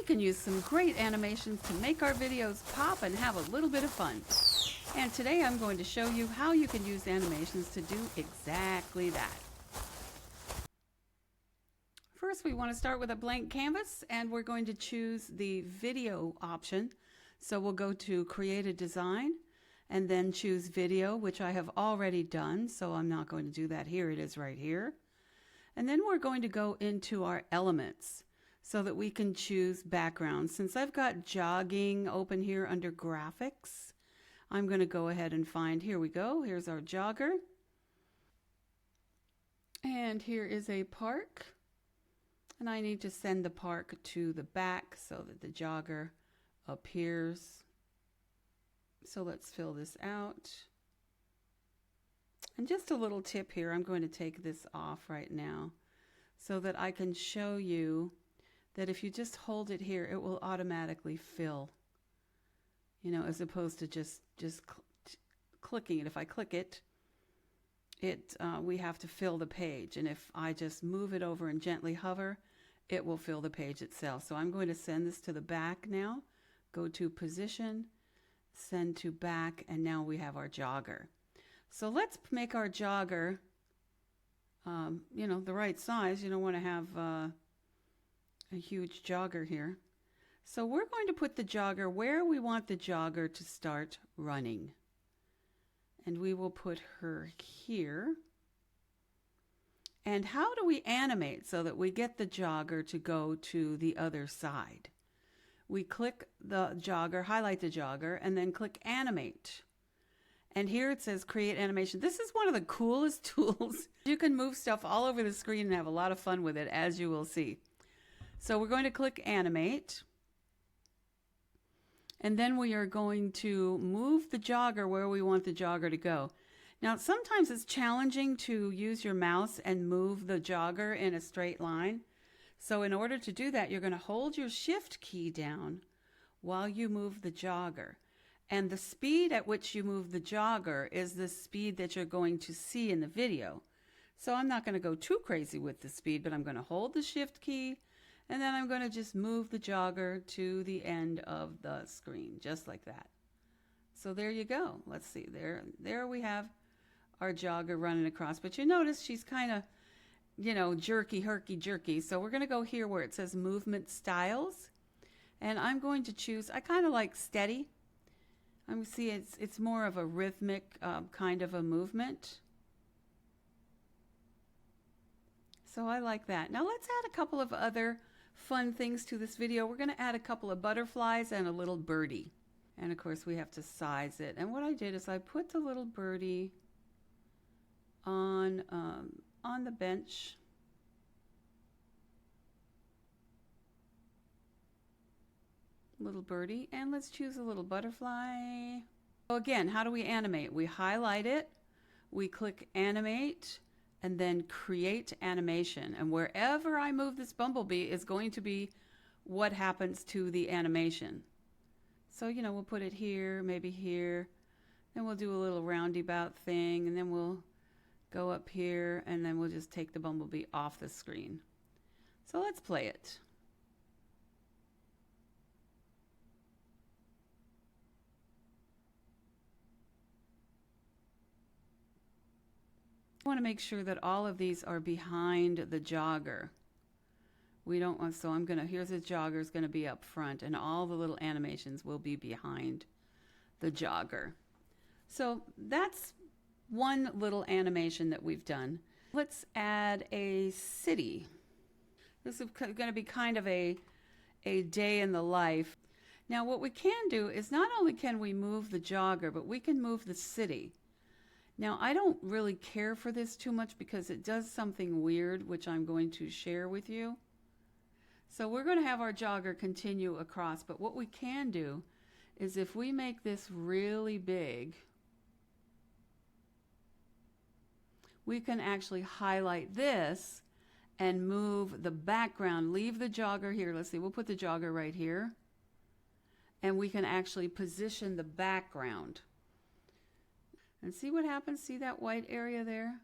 can use some great animations to make our videos pop and have a little bit of fun. And today I'm going to show you how you can use animations to do exactly that. First, we want to start with a blank canvas, and we're going to choose the video option. So we'll go to Create a Design and then choose Video, which I have already done, so I'm not going to do that here. It is right here. And then we're going to go into our elements so that we can choose background. Since I've got jogging open here under graphics, I'm going to go ahead and find, here we go, here's our jogger. And here is a park. And I need to send the park to the back so that the jogger appears. So let's fill this out. And just a little tip here, I'm going to take this off right now so that I can show you that if you just hold it here, it will automatically fill, you know, as opposed to just clicking it. If I click it, we have to fill the page, and if I just move it over and gently hover, it will fill the page itself. So I'm going to send this to the back now. Go to Position, Send to Back, and now we have our jogger. So let's make our jogger, you know, the right size. You don't want to have a huge jogger here. So we're going to put the jogger where we want the jogger to start running. And we will put her here. And how do we animate so that we get the jogger to go to the other side? We click the jogger, highlight the jogger, and then click Animate. And here it says Create Animation. This is one of the coolest tools. You can move stuff all over the screen and have a lot of fun with it, as you will see. So we're going to click Animate. And then we are going to move the jogger where we want the jogger to go. Now, sometimes it's challenging to use your mouse and move the jogger in a straight line. So in order to do that, you're going to hold your Shift key down while you move the jogger. And the speed at which you move the jogger is the speed that you're going to see in the video. So I'm not going to go too crazy with the speed, but I'm going to hold the Shift key, and then I'm going to just move the jogger to the end of the screen, just like that. So there you go. Let's see, there we have our jogger running across. But you notice she's kind of, you know, jerky, herky-jerky. So we're going to go here where it says Movement Styles. And I'm going to choose, I kind of like steady. I'm going to see it's more of a rhythmic kind of a movement. So I like that. Now let's add a couple of other fun things to this video. We're going to add a couple of butterflies and a little birdie. And of course we have to size it. And what I did is I put the little birdie on the bench. Little birdie, and let's choose a little butterfly. So again, how do we animate? We highlight it, we click Animate, and then Create Animation. And wherever I move this bumblebee is going to be what happens to the animation. So, you know, we'll put it here, maybe here, then we'll do a little roundabout thing, and then we'll go up here, and then we'll just take the bumblebee off the screen. So let's play it. I want to make sure that all of these are behind the jogger. We don't want, so I'm going to, here's the jogger is going to be up front, and all the little animations will be behind the jogger. So that's one little animation that we've done. Let's add a city. This is going to be kind of a day in the life. Now what we can do is not only can we move the jogger, but we can move the city. Now I don't really care for this too much because it does something weird, which I'm going to share with you. So we're going to have our jogger continue across, but what we can do is if we make this really big, we can actually highlight this and move the background, leave the jogger here. Let's see, we'll put the jogger right here, and we can actually position the background. And see what happens? See that white area there?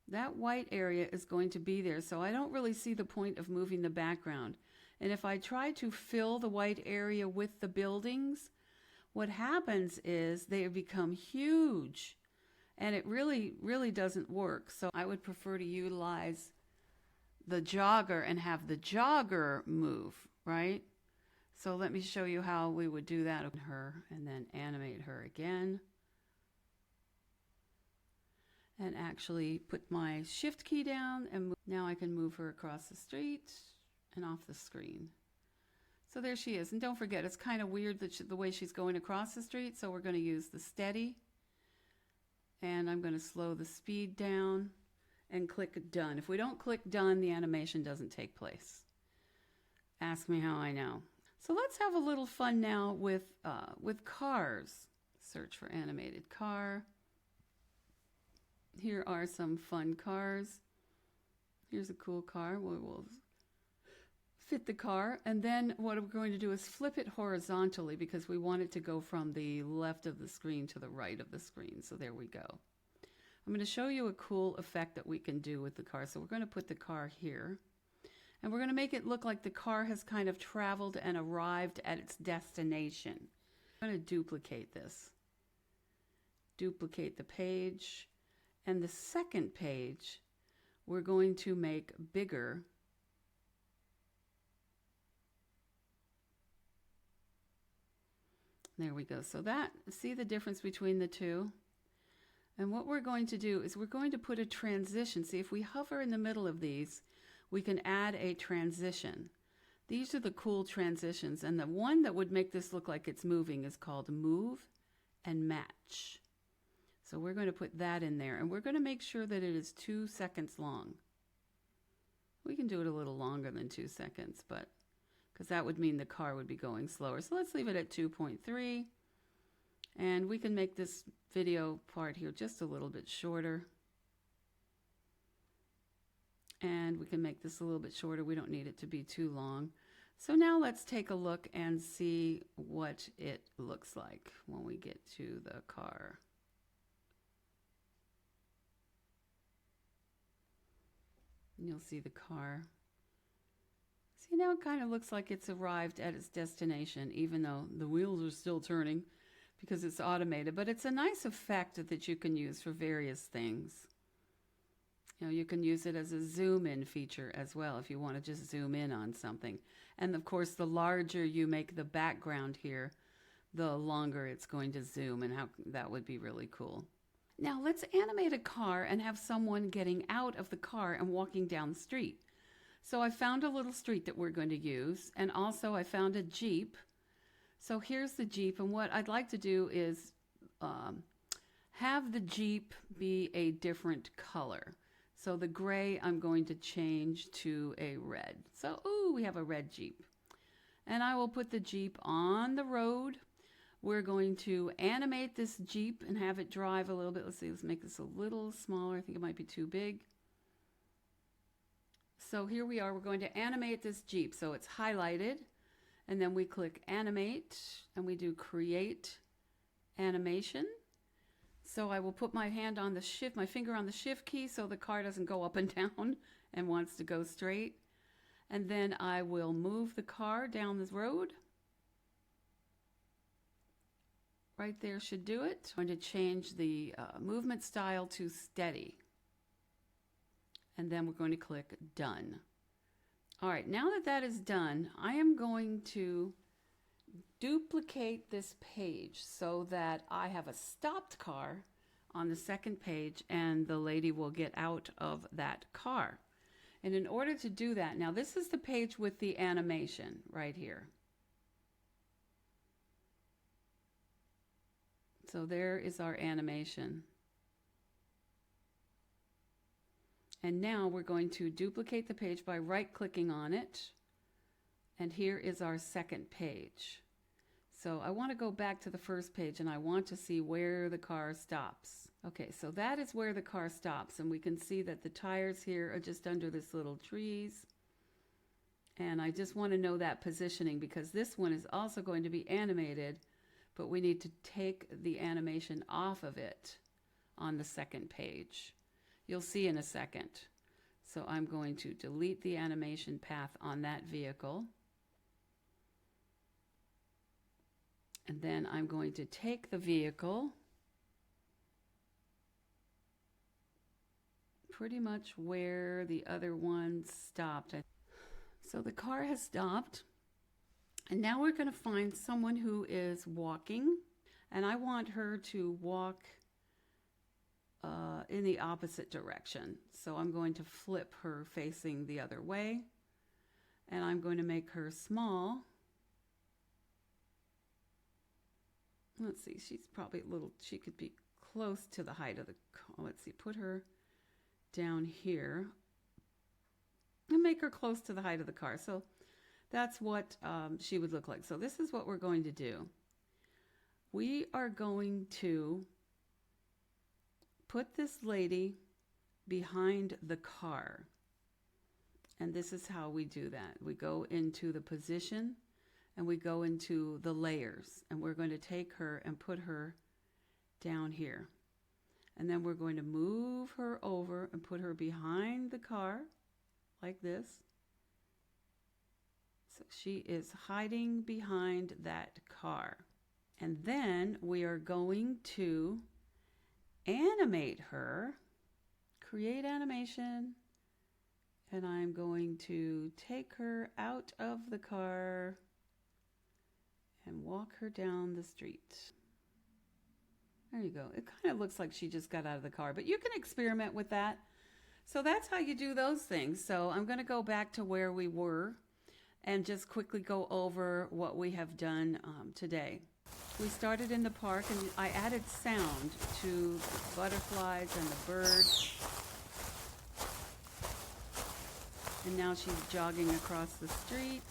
That white area is going to be there, so I don't really see the point of moving the background. And if I try to fill the white area with the buildings, what happens is they become huge, and it really doesn't work. So I would prefer to utilize the jogger and have the jogger move, right? So let me show you how we would do that on her, and then animate her again. And actually put my shift key down, and now I can move her across the street and off the screen. So there she is. And don't forget, it's kind of weird that the way she's going across the street, so we're going to use the steady. And I'm going to slow the speed down and click done. If we don't click done, the animation doesn't take place. Ask me how I know. So let's have a little fun now with cars. Search for animated car. Here are some fun cars. Here's a cool car. We'll fit the car, and then what we're going to do is flip it horizontally because we want it to go from the left of the screen to the right of the screen. So there we go. I'm going to show you a cool effect that we can do with the car. So we're going to put the car here, and we're going to make it look like the car has kind of traveled and arrived at its destination. I'm going to duplicate this. Duplicate the page, and the second page we're going to make bigger. There we go. So that, see the difference between the two? And what we're going to do is we're going to put a transition. See, if we hover in the middle of these, we can add a transition. These are the cool transitions, and the one that would make this look like it's moving is called Move and Match. So we're going to put that in there, and we're going to make sure that it is 2 seconds long. We can do it a little longer than 2 seconds, but because that would mean the car would be going slower. So let's leave it at 2.3, and we can make this video part here just a little bit shorter. And we can make this a little bit shorter. We don't need it to be too long. So now let's take a look and see what it looks like when we get to the car. And you'll see the car. See, now it kind of looks like it's arrived at its destination, even though the wheels are still turning because it's automated. But it's a nice effect that you can use for various things. You know, you can use it as a zoom in feature as well if you want to just zoom in on something. And of course, the larger you make the background here, the longer it's going to zoom, and how that would be really cool. Now let's animate a car and have someone getting out of the car and walking down the street. So I found a little street that we're going to use, and also I found a Jeep. So here's the Jeep, and what I'd like to do is have the Jeep be a different color. So the gray I'm going to change to a red. So, ooh, we have a red Jeep. And I will put the Jeep on the road. We're going to animate this Jeep and have it drive a little bit. Let's see, let's make this a little smaller. I think it might be too big. So here we are. We're going to animate this Jeep. So it's highlighted. And then we click Animate, and we do Create Animation. So I will put my hand on the shift, my finger on the shift key so the car doesn't go up and down and wants to go straight. And then I will move the car down this road. Right there should do it. I'm going to change the movement style to steady. And then we're going to click Done. All right, now that that is done, I am going to duplicate this page so that I have a stopped car on the second page, and the lady will get out of that car. And in order to do that, now this is the page with the animation right here. So there is our animation. And now we're going to duplicate the page by right-clicking on it. And here is our second page. So I want to go back to the first page, and I want to see where the car stops. Okay, so that is where the car stops, and we can see that the tires here are just under this little trees. And I just want to know that positioning because this one is also going to be animated, but we need to take the animation off of it on the second page. You'll see in a second. So I'm going to delete the animation path on that vehicle. And then I'm going to take the vehicle pretty much where the other one stopped. So the car has stopped. And now we're going to find someone who is walking. And I want her to walk in the opposite direction. So I'm going to flip her facing the other way. And I'm going to make her small. Let's see, she's probably a little, she could be close to the height of the car. Let's see, put her down here and make her close to the height of the car. So that's what she would look like. So this is what we're going to do. We are going to put this lady behind the car. And this is how we do that. We go into the position and we go into the layers, and we're going to take her and put her down here. And then we're going to move her over and put her behind the car like this. So she is hiding behind that car. And then we are going to animate her, create animation, and I'm going to take her out of the car and walk her down the street. There you go. It kind of looks like she just got out of the car, but you can experiment with that. So that's how you do those things. So I'm going to go back to where we were and just quickly go over what we have done today. We started in the park and I added sound to the butterflies and the birds. And now she's jogging across the street.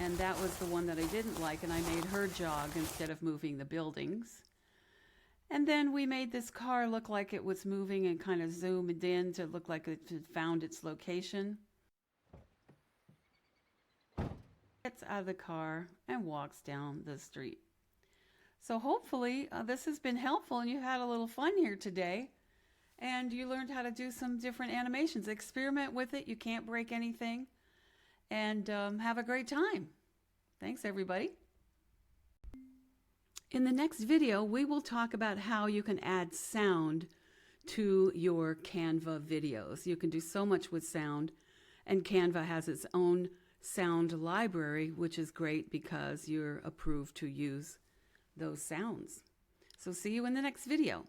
And that was the one that I didn't like, and I made her jog instead of moving the buildings. And then we made this car look like it was moving and kind of zoomed in to look like it had found its location. Gets out of the car and walks down the street. So hopefully this has been helpful and you had a little fun here today. And you learned how to do some different animations. Experiment with it. You can't break anything. And have a great time. Thanks, everybody. In the next video, we will talk about how you can add sound to your Canva videos. You can do so much with sound, and Canva has its own sound library, which is great because you're approved to use those sounds. So see you in the next video.